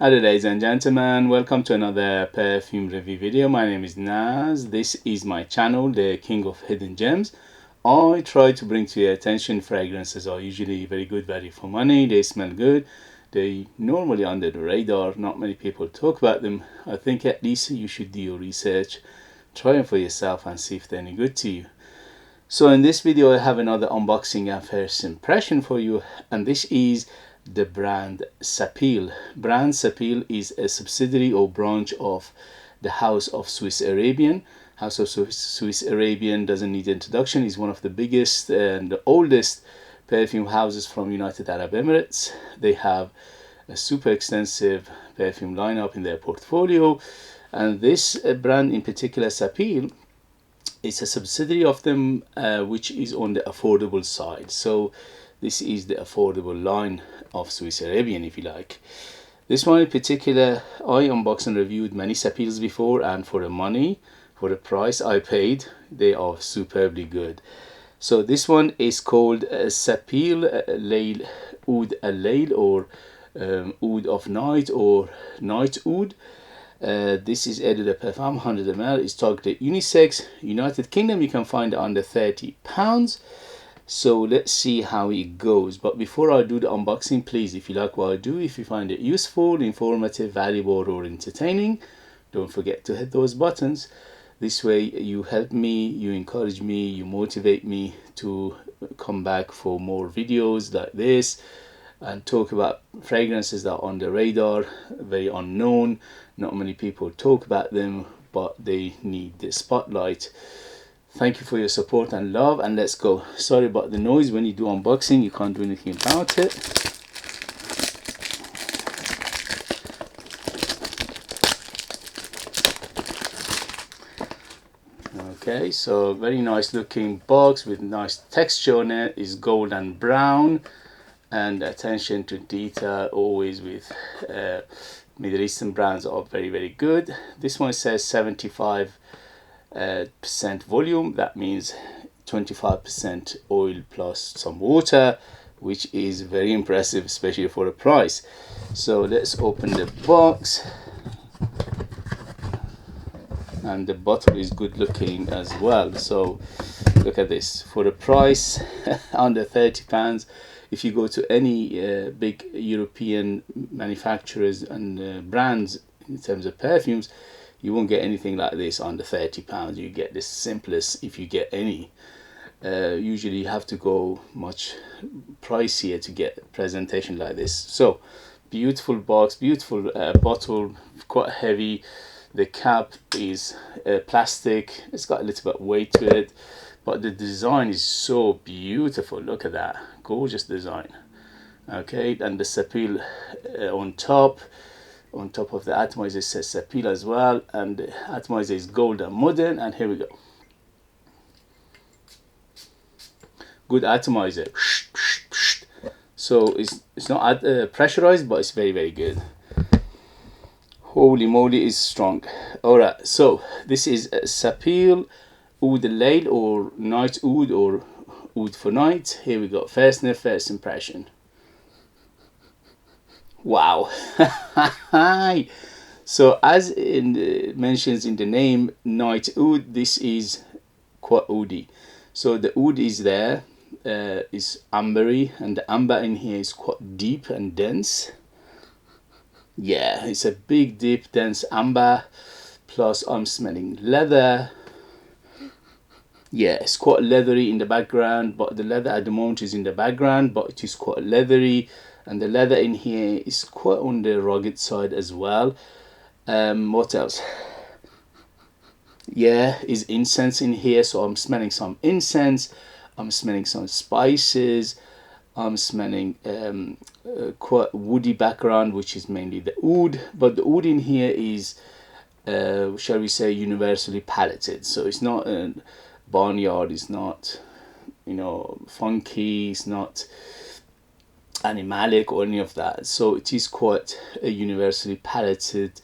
Hello ladies and gentlemen, welcome to another perfume review video. My name is Naz. This is my channel, the King of Hidden Gems. I try to bring to your attention fragrances are usually very good value for money. They smell good. They normally under the radar. Not many people talk about them. I think at least you should do your research, try them for yourself and see if they're any good to you. So in this video I have another unboxing and first impression for you, and this is the brand Sapil. Brand Sapil is a subsidiary or branch of the House of Swiss Arabian. House of Swiss Arabian doesn't need introduction. Is one of the biggest and the oldest perfume houses from United Arab Emirates. They have a super extensive perfume lineup in their portfolio, and this brand in particular, Sapil, it's a subsidiary of them, which is on the affordable side. So this is the affordable line of Swiss Arabian, if you like. This one in particular, I unboxed and reviewed many Sapils before, and for the money, for the price I paid, they are superbly good. So this one is called Sapil Oud Al Lail, or Oud of Night, or Night Oud. This is edited Parfum 100ml. It's targeted unisex. United Kingdom, you can find it under £30. So let's see how it goes. But before I do the unboxing, please, if you like what I do, if you find it useful, informative, valuable, or entertaining, don't forget to hit those buttons. This way you help me, you encourage me, you motivate me to come back for more videos like this and talk about fragrances that are on the radar, very unknown. Not many people talk about them, but they need the spotlight. Thank you for your support and love, and let's go. Sorry about the noise. When you do unboxing, you can't do anything about it. Okay, so very nice looking box with nice texture on it. Is gold and brown, and attention to detail always with Middle Eastern brands are very good. This one says 75% volume. That means 25% oil plus some water, which is very impressive, especially for a price. So let's open the box, and the bottle is good looking as well. So look at this, for the price under £30. If you go to any big European manufacturers and brands in terms of perfumes, you won't get anything like this under £30. You get the simplest, if you get any. Usually you have to go much pricier to get a presentation like this. So beautiful box, beautiful bottle, quite heavy. The cap is plastic. It's got a little bit of weight to it, but the design is so beautiful. Look at that, gorgeous design. Okay, and the Sapil on top of the atomizer says Sapil as well, and the atomizer is gold and modern. And here we go, good atomizer. So it's not pressurized, but it's very good. Holy moly, is strong. Alright, so this is Sapil Oud Al Lail, or Night Oud, or Oud for night. Here we go, first sniff, first impression. Wow. So as mentions in the name, Night Oud, this is quite oudi. So the oud is there, is ambery, and the amber in here is quite deep and dense. Yeah, it's a big, deep, dense amber. Plus I'm smelling leather. Yeah, it's quite leathery in the background, but the leather at the moment is in the background, but it is quite leathery, and the leather in here is quite on the rugged side as well. What else? Yeah, is incense in here, so I'm smelling some incense, I'm smelling some spices, I'm smelling quite woody background, which is mainly the oud, but the oud in here is shall we say universally palated. So it's not a barnyard, it's not, you know, funky, it's not animalic or any of that. So it is quite a universally palated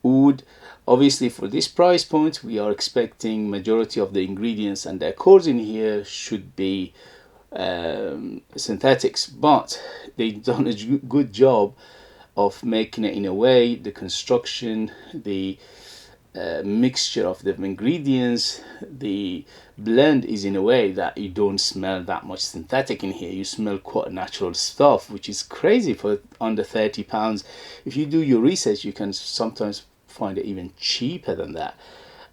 oud. Obviously for this price point we are expecting majority of the ingredients and the accords in here should be synthetics, but they've done a good job of making it in a way, the construction, the mixture of the ingredients, the blend is in a way that you don't smell that much synthetic in here. You smell quite natural stuff, which is crazy for under £30. If you do your research, you can sometimes find it even cheaper than that.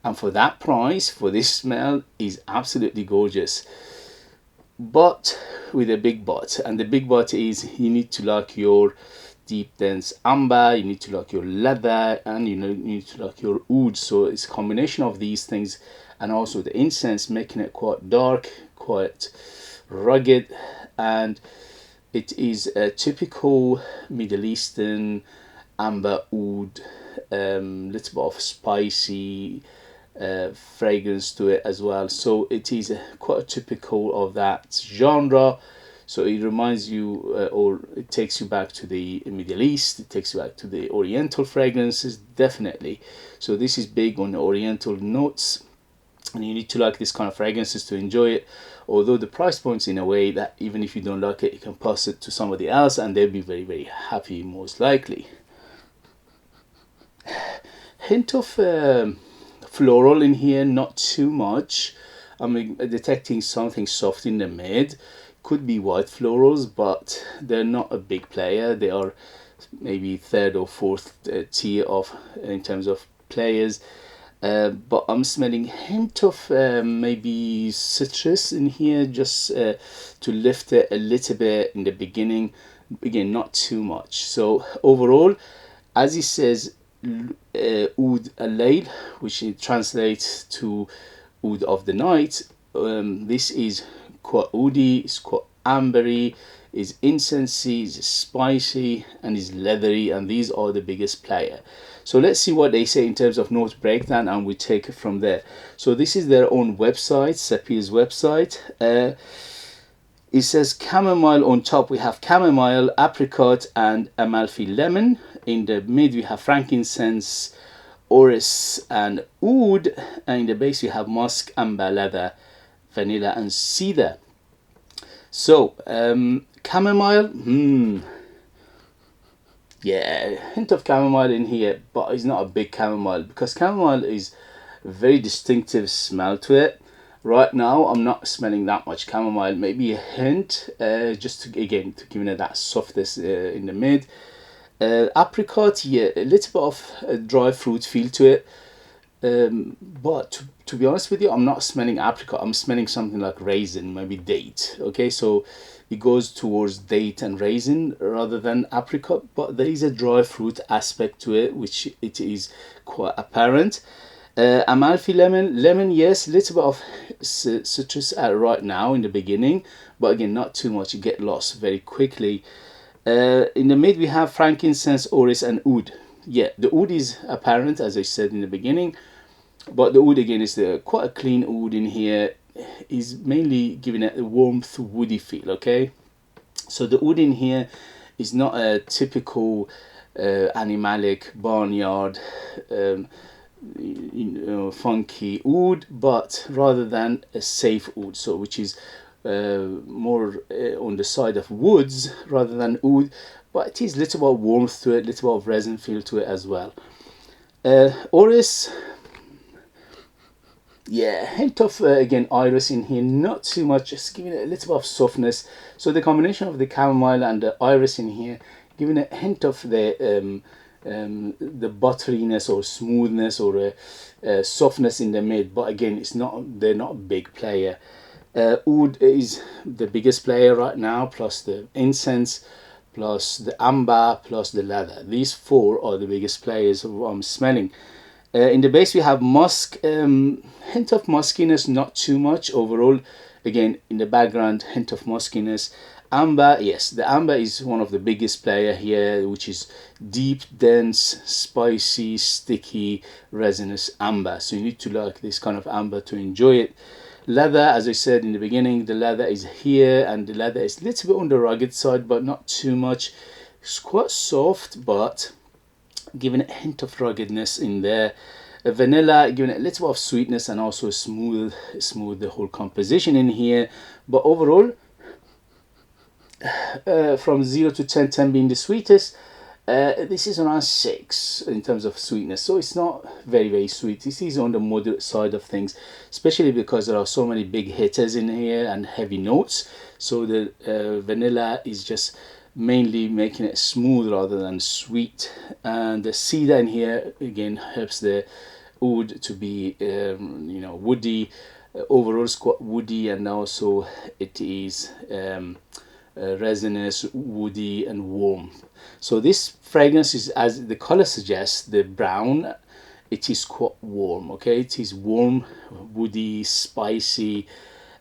And for that price, for this smell, is absolutely gorgeous. But with a big but, and the big but is you need to like your deep dense amber, you need to like your leather, and you need to like your oud. So it's a combination of these things, and also the incense making it quite dark, quite rugged, and it is a typical Middle Eastern amber oud, little bit of spicy fragrance to it as well. So it is quite typical of that genre. So it reminds you, or it takes you back to the Middle East, it takes you back to the oriental fragrances, definitely. So this is big on the oriental notes, and you need to like this kind of fragrances to enjoy it. Although the price point's in a way that even if you don't like it, you can pass it to somebody else and they'll be very, very happy, most likely. Hint of floral in here, not too much. I'm detecting something soft in the mid. Could be white florals, but they're not a big player. They are maybe third or fourth tier of in terms of players. But I'm smelling hint of maybe citrus in here, just to lift it a little bit in the beginning. Again, not too much. So overall, as he says, Oud Al Lail, which it translates to Oud of the Night. This is quite oudi, it's quite ambery, is incensey, is spicy, and is leathery, and these are the biggest player. So let's see what they say in terms of note breakdown, and we take it from there. So this is their own website, Sapil's website. It says chamomile on top. We have chamomile, apricot, and Amalfi lemon. In the mid we have frankincense, Orris, and oud, and in the base we have musk, amber, leather, vanilla, and cedar. So chamomile, yeah, hint of chamomile in here, but it's not a big chamomile, because chamomile is a very distinctive smell to it. Right now I'm not smelling that much chamomile, maybe a hint, just to, again, to give it that softness in the mid. Apricot, yeah, a little bit of a dry fruit feel to it, but to be honest with you, I'm not smelling apricot. I'm smelling something like raisin, maybe date. Okay, so it goes towards date and raisin rather than apricot, but there is a dry fruit aspect to it, which it is quite apparent. Amalfi lemon, yes, little bit of citrus right now in the beginning, but again, not too much. You get lost very quickly. In the mid we have frankincense, Orris, and oud. Yeah, the oud is apparent, as I said in the beginning, but the oud again is quite a clean oud in here. Is mainly giving it a warmth, woody feel. Okay, so the oud in here is not a typical animalic barnyard funky oud, but rather than a safe oud, so which is more on the side of woods rather than oud, but it is little bit of warmth to it, little bit of resin feel to it as well. Orris, yeah, hint of again iris in here, not too much, just giving it a little bit of softness. So the combination of the chamomile and the iris in here, giving a hint of the butteriness or smoothness or softness in the mid, but again, it's not, they're not a big player. Oud is the biggest player right now, plus the incense, plus the amber, plus the leather. These four are the biggest players I'm smelling. In the base we have musk, hint of muskiness, not too much overall. Again, in the background, hint of muskiness. Amber, yes, the amber is one of the biggest player here, which is deep, dense, spicy, sticky, resinous amber. So you need to like this kind of amber to enjoy it. Leather, as I said in the beginning, the leather is here, and the leather is a little bit on the rugged side, but not too much. It's quite soft, but giving it a hint of ruggedness in there. Vanilla, giving it a little bit of sweetness, and also smooth the whole composition in here. But overall, from 0 to 10, 10 being the sweetest, This is around 6 in terms of sweetness, so it's not very sweet. This is on the moderate side of things, especially because there are so many big hitters in here and heavy notes. So the vanilla is just mainly making it smooth rather than sweet, and the cedar in here again helps the oud to be woody, overall quite woody, and also it is resinous, woody and warm. So this fragrance is, as the color suggests, the brown, it is quite warm. Okay, it is warm, woody, spicy,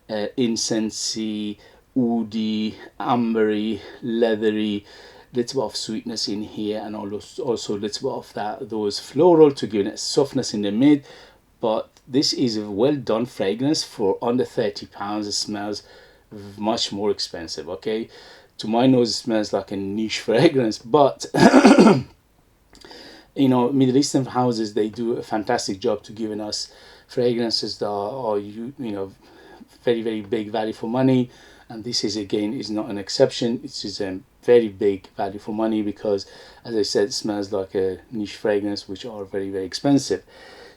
incensey, woody, ambery, leathery, little bit of sweetness in here, and also a little bit of those floral to give it softness in the mid. But this is a well done fragrance for under £30. It smells much more expensive. Okay, to my nose it smells like a niche fragrance, but Middle Eastern houses, they do a fantastic job to giving us fragrances that are very big value for money, and this is again is not an exception. It is a very big value for money because, as I said, it smells like a niche fragrance which are very expensive.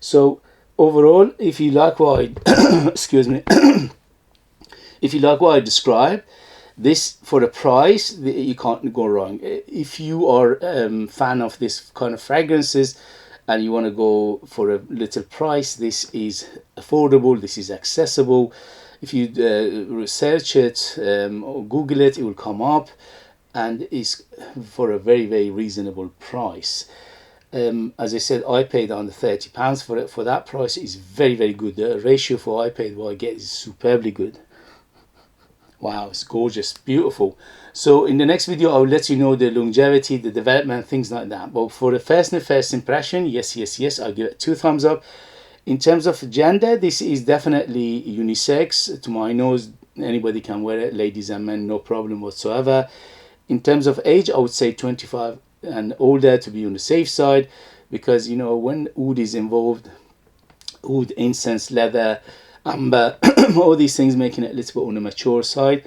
So overall, if you like what I excuse me if you like what I described, this for the price, you can't go wrong. If you are a fan of this kind of fragrances and you want to go for a little price, this is affordable, this is accessible. If you research it or Google it, it will come up, and is for a very reasonable price. As I said, I paid under £30 for it. For that price, is very good. The ratio for I paid what I get is superbly good. Wow, it's gorgeous, beautiful. So in the next video, I'll let you know the longevity, the development, things like that. But for the first impression, yes, I'll give it 2 thumbs up. In terms of gender, this is definitely unisex. To my nose, anybody can wear it, ladies and men, no problem whatsoever. In terms of age, I would say 25 and older to be on the safe side, because when oud is involved, oud, incense, leather, amber, all these things making it a little bit on the mature side.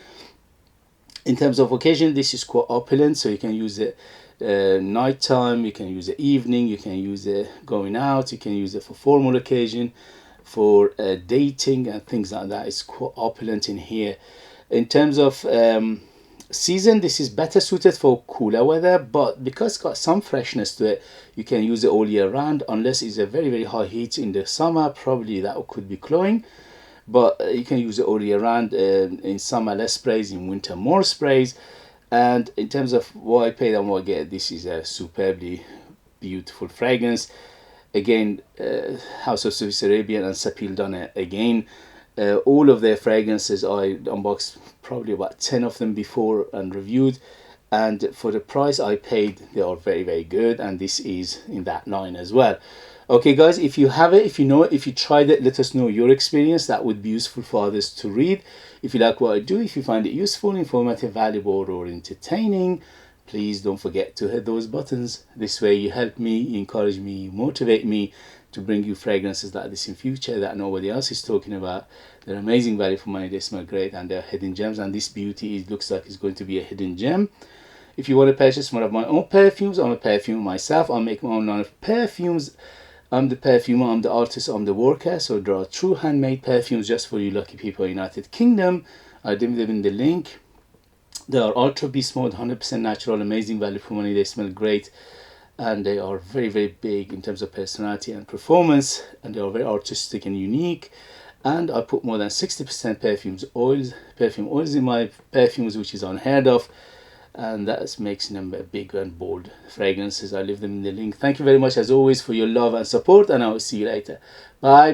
In terms of occasion, this is quite opulent, so you can use it nighttime, you can use it evening, you can use it going out, you can use it for formal occasion, for dating and things like that. It's quite opulent in here. In terms of season, this is better suited for cooler weather, but because it's got some freshness to it, you can use it all year round, unless it's a very high heat in the summer. Probably that could be cloying, but you can use it all year round. In summer less sprays, in winter more sprays. And in terms of what I paid and what I get, this is a superbly beautiful fragrance. Again, House of Swiss Arabian and Sapil done it again. All of their fragrances, I unboxed probably about 10 of them before and reviewed, and for the price I paid, they are very good, and this is in that line as well. Okay guys, if you have it, if you know it, if you tried it, let us know your experience. That would be useful for others to read. If you like what I do, if you find it useful, informative, valuable or entertaining, please don't forget to hit those buttons. This way you help me, you encourage me, you motivate me to bring you fragrances like this in future that nobody else is talking about. They're amazing value for money, they smell great, and they're hidden gems, and this beauty looks like it's going to be a hidden gem. If you want to purchase one of my own perfumes, I'm a perfumer myself. I make my own line of perfumes. I'm the perfumer, I'm the artist, I'm the worker. So there are true handmade perfumes just for you lucky people in the United Kingdom. I leave them in the link. They are ultra beast mode, 100% natural, amazing value for money. They smell great, and they are very big in terms of personality and performance, and they are very artistic and unique. And I put more than 60% perfume oils in my perfumes, which is unheard of, and that makes them big and bold fragrances. I leave them in the link. Thank you very much as always for your love and support, and I will see you later. Bye.